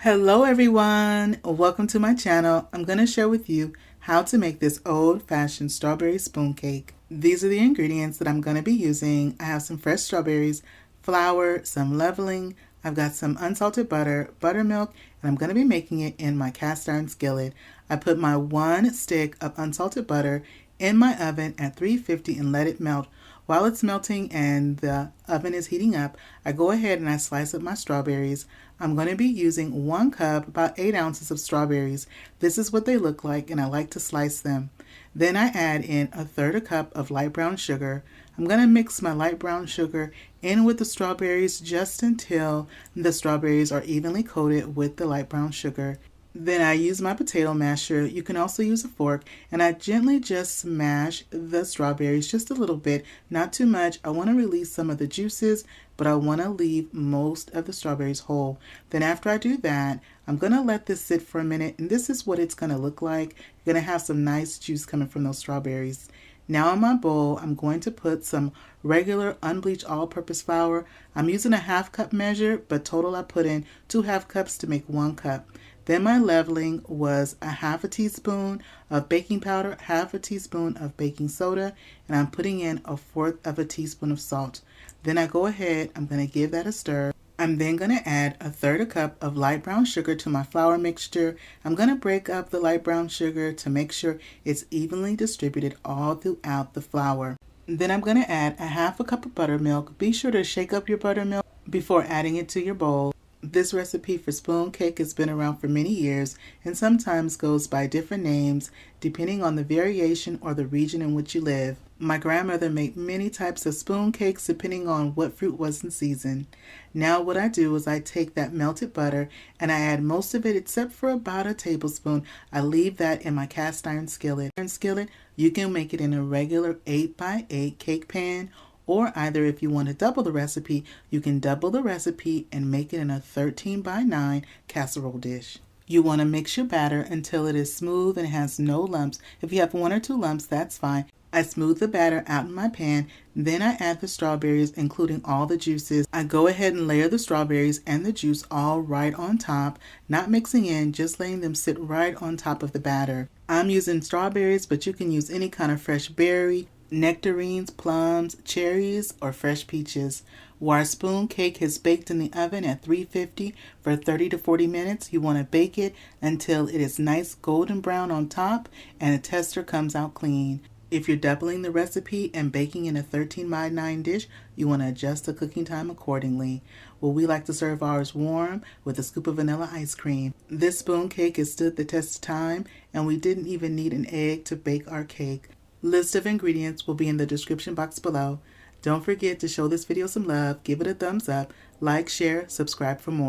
Hello everyone, welcome to my channel. I'm going to share with you how to make this old-fashioned strawberry spoon cake. These are the ingredients that I'm going to be using. I have some fresh strawberries, flour, some leveling, I've got some unsalted butter, buttermilk, and I'm going to be making it in my cast iron skillet. I put my 1 stick of unsalted butter in my oven at 350 and let it melt. While it's melting and the oven is heating up, I go ahead and I slice up my strawberries. I'm going to be using 1 cup, about 8 ounces of strawberries. This is what they look like, and I like to slice them. Then I add in 1/3 cup of light brown sugar. I'm going to mix my light brown sugar in with the strawberries just until the strawberries are evenly coated with the light brown sugar. Then I use my potato masher. You can also use a fork, and I gently just smash the strawberries just a little bit, not too much. I want to release some of the juices, but I want to leave most of the strawberries whole. Then after I do that, I'm going to let this sit for a minute, and this is what it's going to look like. You're going to have some nice juice coming from those strawberries. Now in my bowl, I'm going to put some regular unbleached all-purpose flour. I'm using a 1/2 cup measure, but total I put in 2 1/2 cups to make 1 cup. Then my leveling was 1/2 teaspoon of baking powder, 1/2 teaspoon of baking soda, and I'm putting in 1/4 teaspoon of salt. Then I go ahead, I'm going to give that a stir. I'm then going to add 1/3 cup of light brown sugar to my flour mixture. I'm going to break up the light brown sugar to make sure it's evenly distributed all throughout the flour. Then I'm going to add 1/2 cup of buttermilk. Be sure to shake up your buttermilk before adding it to your bowl. This recipe for spoon cake has been around for many years and sometimes goes by different names depending on the variation or the region in which you live. My grandmother made many types of spoon cakes depending on what fruit was in season. Now what I do is I take that melted butter and I add most of it except for about a tablespoon. I leave that in my cast iron skillet. You can make it in a regular 8x8 cake pan, or either if you want to double the recipe, you can double the recipe and make it in a 13x9 casserole dish. You want to mix your batter until it is smooth and has no lumps. If you have 1 or 2 lumps, that's fine. I smooth the batter out in my pan, then I add the strawberries, including all the juices. I go ahead and layer the strawberries and the juice all right on top, not mixing in, just letting them sit right on top of the batter. I'm using strawberries, but you can use any kind of fresh berry, nectarines, plums, cherries, or fresh peaches. While our spoon cake is baked in the oven at 350 for 30 to 40 minutes, you want to bake it until it is nice golden brown on top and the tester comes out clean. If you're doubling the recipe and baking in a 13x9 dish, you want to adjust the cooking time accordingly. Well, we like to serve ours warm with a scoop of vanilla ice cream. This spoon cake has stood the test of time, and we didn't even need an egg to bake our cake. List of ingredients will be in the description box below. Don't forget to show this video some love, give it a thumbs up, like, share, subscribe for more.